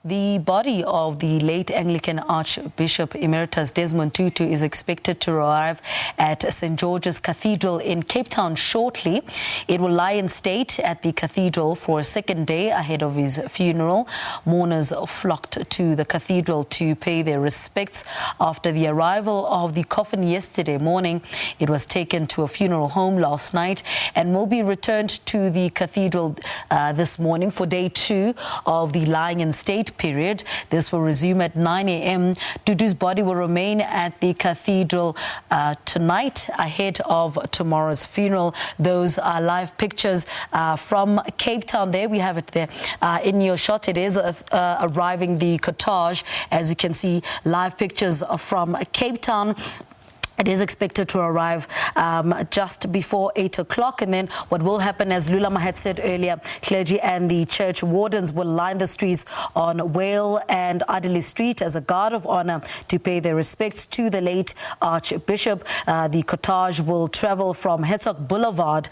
The body of the late Anglican Archbishop Emeritus Desmond Tutu is expected to arrive at St. George's Cathedral in Cape Town shortly. It will lie in state at the cathedral for a second day ahead of his funeral. Mourners flocked to the cathedral to pay their respects after the arrival of the coffin yesterday morning. It was taken to a funeral home last night and will be returned to the cathedral this morning for day 2 of the lying in state period. This will resume at 9 a.m. Tutu's body will remain at the cathedral tonight ahead of tomorrow's funeral. Those are live pictures from Cape Town. There we have it there in your shot. It is arriving the cortege. As you can see, live pictures from Cape Town. It is expected to arrive just before 8 o'clock. And then what will happen, as Lulama had said earlier, clergy and the church wardens will line the streets on Wale and Adderley Street as a guard of honor to pay their respects to the late Archbishop. The cortege will travel from Hertzog Boulevard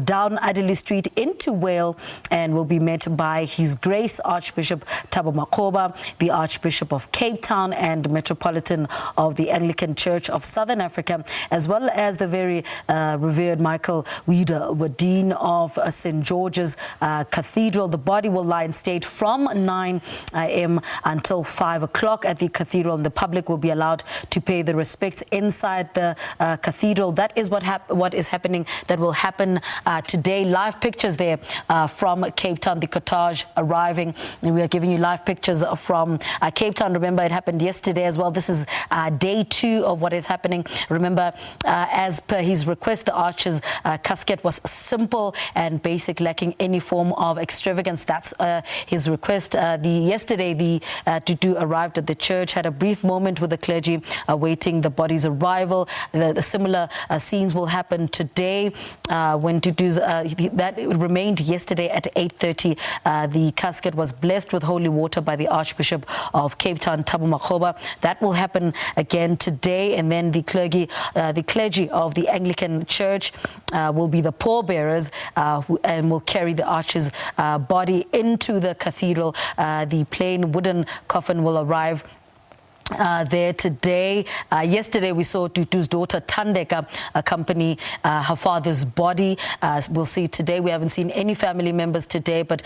down Adderley Street into Wale and will be met by His Grace Archbishop Thabo Makgoba, the Archbishop of Cape Town and Metropolitan of the Anglican Church of Southern Africa, as well as the very revered Michael Wida, Dean of St. George's Cathedral. The body will lie in state from 9 a.m. until 5 o'clock at the cathedral, and the public will be allowed to pay the respects inside the cathedral. That is what is happening. That will happen today. Live pictures there from Cape Town, the cortege arriving, and we are giving you live pictures from Cape Town. Remember, it happened yesterday as well. This is day 2 of what is happening. Remember, as per his request, the archer's casket was simple and basic, lacking any form of extravagance. That's his request. Yesterday, the Tutu arrived at the church, had a brief moment with the clergy awaiting the body's arrival. The similar scenes will happen today when Tutu's that remained yesterday at 8:30. The casket was blessed with holy water by the Archbishop of Cape Town, Thabo Makgoba. That will happen again today, and then the clergy of the Anglican Church will be the pallbearers and will carry the archer's body into the cathedral. The plain wooden coffin will arrive there today. Yesterday we saw Tutu's daughter Thandeka accompany her father's body. We'll see today. We haven't seen any family members today, but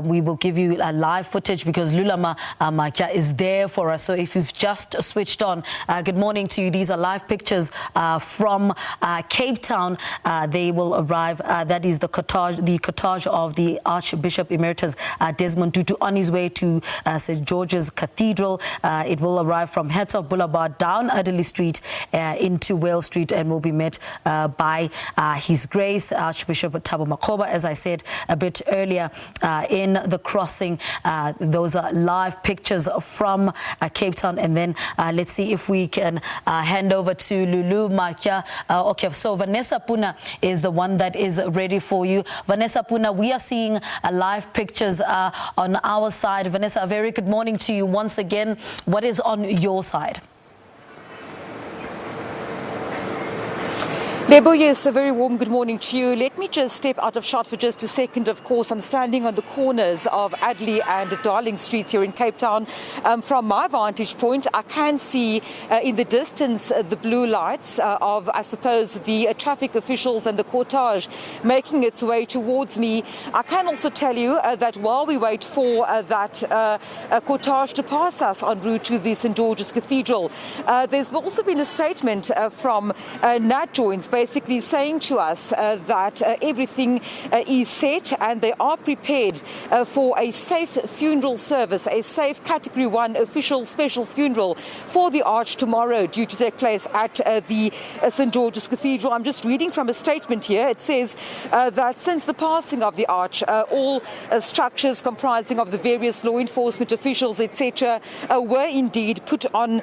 we will give you live footage because Lulama Makia is there for us. So if you've just switched on, good morning to you. These are live pictures from Cape Town. They will arrive. That is the cortege of the Archbishop Emeritus Desmond Tutu on his way to St. George's Cathedral. It will arrive from Hertzog Boulevard down Adderley Street into Wale Street and will be met by His Grace Archbishop Thabo Makgoba, as I said a bit earlier in the crossing. Those are live pictures from Cape Town, and then let's see if we can hand over to Lulu Makia. Okay, so Vanessa Poonah is the one that is ready for you. Vanessa Poonah, we are seeing live pictures on our side. Vanessa, a very good morning to you once again. What is on your side? Lebo, yes, a very warm good morning to you. Let me just step out of shot for just a second. Of course, I'm standing on the corners of Adderley and Darling Streets here in Cape Town. From my vantage point, I can see in the distance the blue lights of, I suppose, the traffic officials and the cortege making its way towards me. I can also tell you that while we wait for that cortege to pass us en route to the St. George's Cathedral, there's also been a statement from Nat Joins, basically saying to us that everything is set and they are prepared for a safe funeral service, a safe Category 1 official special funeral for the Arch tomorrow, due to take place at the St. George's Cathedral. I'm just reading from a statement here. It says that since the passing of the Arch, all structures comprising of the various law enforcement officials, etc., were indeed put on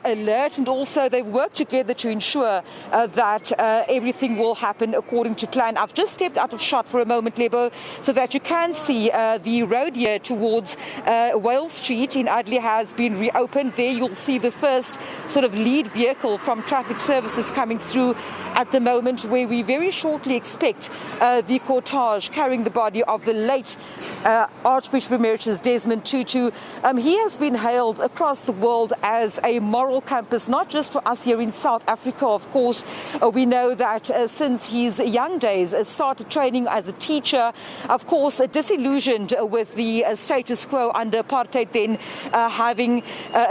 alert, and also they've worked together to ensure that that everything will happen according to plan. I've just stepped out of shot for a moment, Lebo, so that you can see the road here towards Wale Street in Adderley has been reopened. There you'll see the first sort of lead vehicle from traffic services coming through at the moment, where we very shortly expect the cortege carrying the body of the late Archbishop Emeritus Desmond Tutu. He has been hailed across the world as a moral compass, not just for us here in South Africa, of course. We know that since his young days, started training as a teacher, of course, disillusioned with the status quo under apartheid, then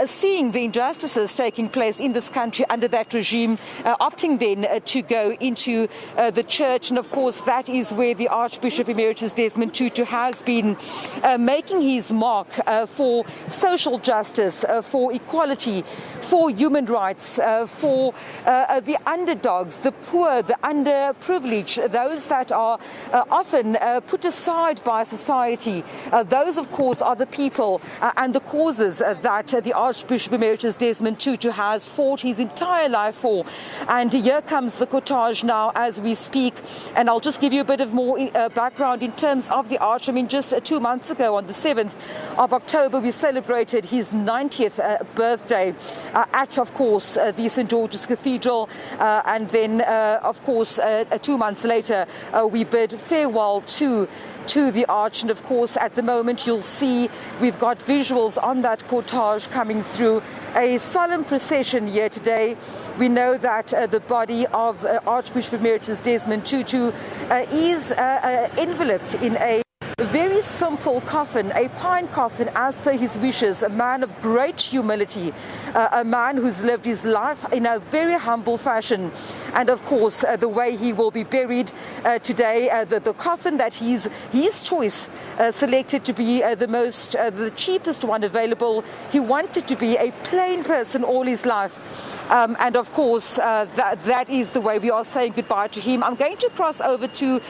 seeing the injustices taking place in this country under that regime, opting then to go into the church. And of course, that is where the Archbishop Emeritus Desmond Tutu has been making his mark for social justice, for equality, for human rights, for the underdogs, the poor, the underprivileged, those that are often put aside by society. Those, of course, are the people and the causes that the Archbishop Emeritus Desmond Tutu has fought his entire life for. And here comes the cortege now as we speak. And I'll just give you a bit of more background in terms of the arch. I mean, just 2 months ago, on the 7th of October, we celebrated his 90th birthday at, of course, the St. George's Cathedral. And then, of course, 2 months later, we bid farewell to the arch. And of course, at the moment, you'll see we've got visuals on that cortege coming through. A solemn procession here today. We know that the body of Archbishop Emeritus Desmond Tutu is enveloped in a very simple coffin, a pine coffin as per his wishes, a man of great humility, a man who's lived his life in a very humble fashion. And of course, the way he will be buried today, the coffin that his choice selected to be the cheapest one available. He wanted to be a plain person all his life. And of course, that is the way we are saying goodbye to him. I'm going to cross over to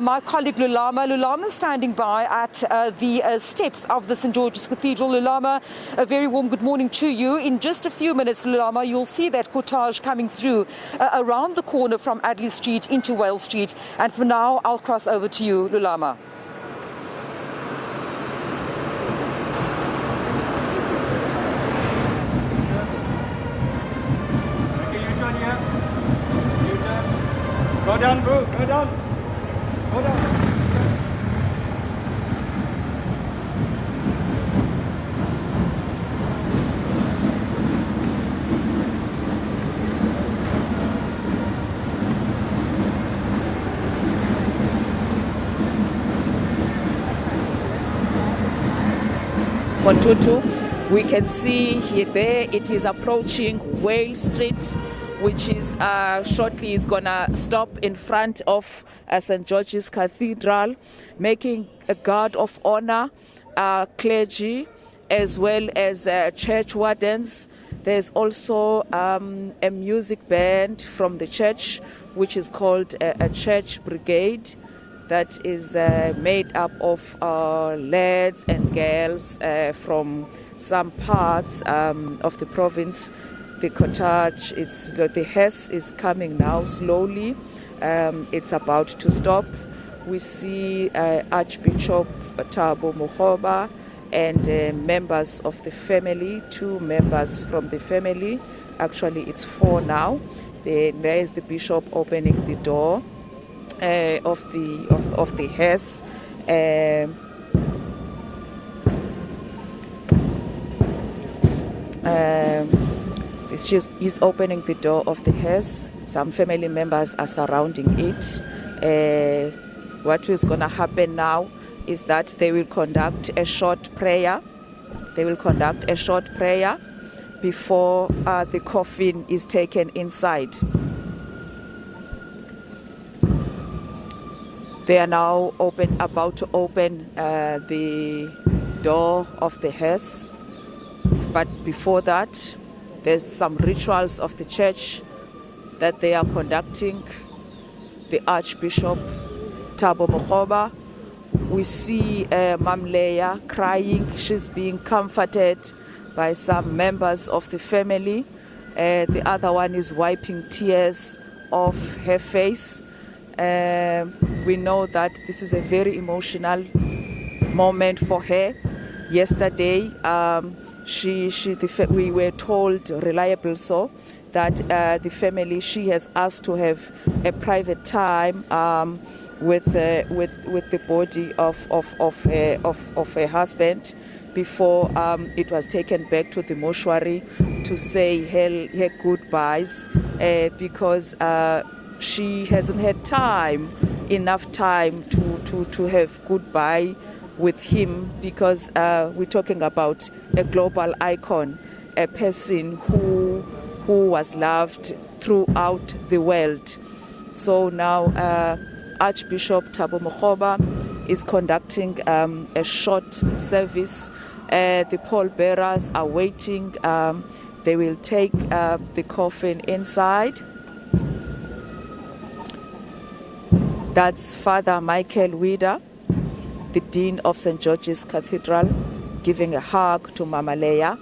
my colleague Lulama. Lulama standing by at the steps of the St. George's Cathedral. Lulama, a very warm good morning to you. In just a few minutes, Lulama, you'll see that cortege coming through around the corner from Adderley Street into Wale Street. And for now, I'll cross over to you, Lulama. Go down, bro. Go down. Go down. Desmond Tutu, we can see here there it is approaching Wale Street, which is shortly is gonna stop in front of St. George's Cathedral, making a guard of honor, clergy, as well as church wardens. There's also a music band from the church, which is called a church brigade, that is made up of lads and girls from some parts of the province. The cortege, the hearse is coming now slowly. It's about to stop. We see Archbishop Thabo Mogoba and members of the family, 2 members from the family. Actually, it's 4 now. There is the bishop opening the door of the hearse. He's opening the door of the hearse. Some family members are surrounding it. What is going to happen now is that they will conduct a short prayer. Before the coffin is taken inside. They are now about to open the door of the hearse. But before that, there's some rituals of the church that they are conducting. The Archbishop Thabo Mogoba, we see Mam Leia crying. She's being comforted by some members of the family. The other one is wiping tears of her face. We know that this is a very emotional moment for her. Yesterday, we were told, reliable so, that the family, she has asked to have a private time with the body of her husband before it was taken back to the mortuary to say her goodbyes, because she hasn't had enough time to have goodbye with him, because we're talking about a global icon, a person who was loved throughout the world. So now Archbishop Thabo Makgoba is conducting a short service. The pallbearers are waiting. They will take the coffin inside. That's Father Michael Wieder, the Dean of St. George's Cathedral, giving a hug to Mama Leah.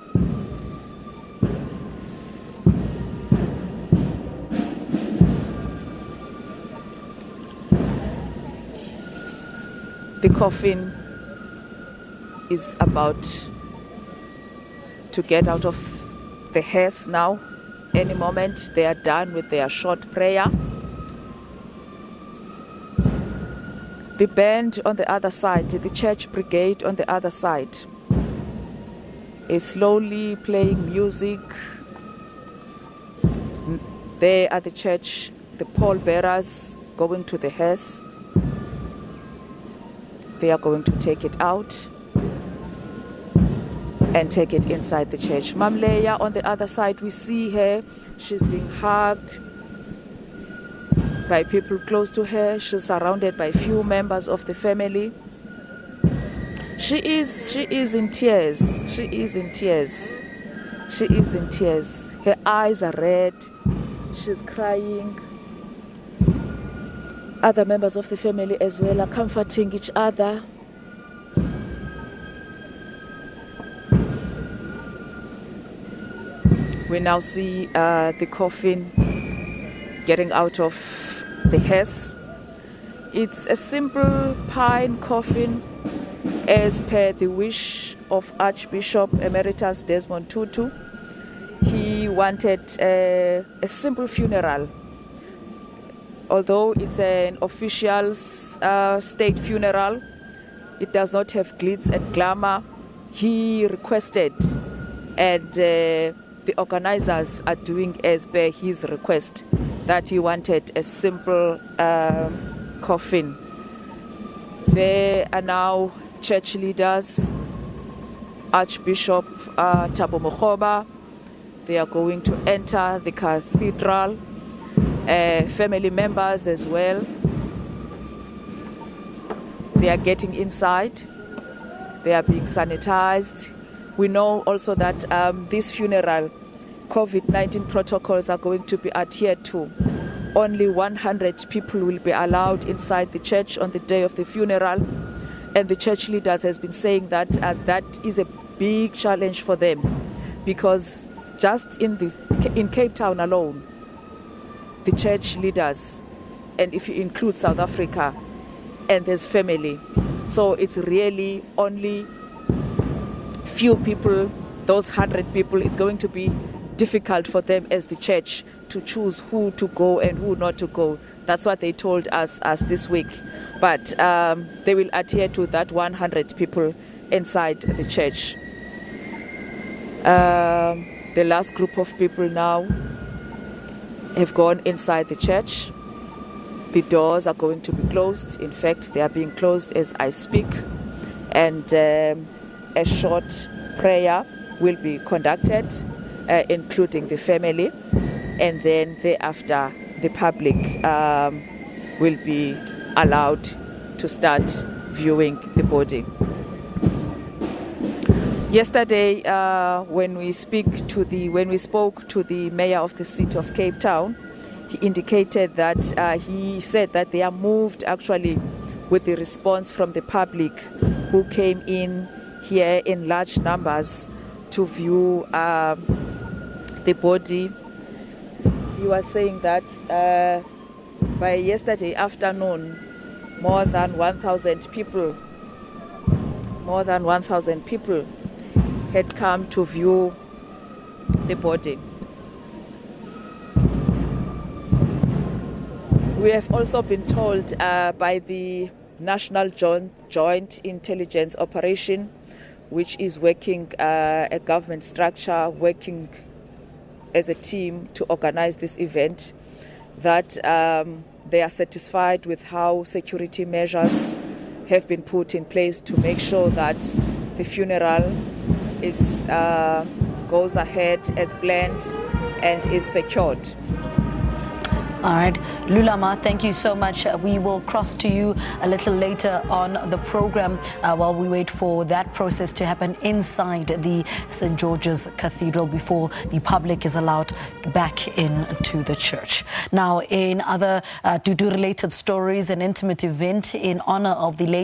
The coffin is about to get out of the hearse now. Any moment they are done with their short prayer. The band on the other side, the church brigade on the other side, is slowly playing music. There at the church, the pallbearers going to the hearse. They are going to take it out and take it inside the church. Mam Leah on the other side, we see her. She's being hugged by people close to her. She's surrounded by few members of the family. She is in tears. She is in tears. She is in tears. Her eyes are red. She's crying. Other members of the family as well are comforting each other. We now see the coffin getting out of the hearse. It's a simple pine coffin as per the wish of Archbishop Emeritus Desmond Tutu. He wanted a simple funeral. Although it's an official state funeral, it does not have glitz and glamour. He requested, and the organizers are doing as per his request, that he wanted a simple coffin. There are now church leaders, Archbishop Thabo Makgoba. They are going to enter the cathedral. Family members as well. They are getting inside. They are being sanitized. We know also that this funeral, COVID-19 protocols are going to be adhered to. Only 100 people will be allowed inside the church on the day of the funeral. And the church leaders has been saying that that is a big challenge for them, because just in Cape Town alone, the church leaders, and if you include South Africa, and there's family. So it's really only few people, those 100 people, it's going to be difficult for them as the church to choose who to go and who not to go. That's what they told us this week. But they will adhere to that 100 people inside the church. The last group of people now have gone inside the church. The doors are going to be closed. In fact, they are being closed as I speak. And a short prayer will be conducted, including the family. And then thereafter, the public will be allowed to start viewing the body. Yesterday, when we spoke to the mayor of the city of Cape Town, he indicated that he said that they are moved actually with the response from the public who came in here in large numbers to view the body. you are saying that by yesterday afternoon, more than 1,000 people had come to view the body. We have also been told by the National Joint Intelligence Operation, which is working a government structure, working as a team to organize this event, that they are satisfied with how security measures have been put in place to make sure that the funeral goes ahead as planned and is secured. All right, Lulama, thank you so much. We will cross to you a little later on the program while we wait for that process to happen inside the St. George's Cathedral before the public is allowed back into the church. Now, in other Tutu-related stories, an intimate event in honor of the late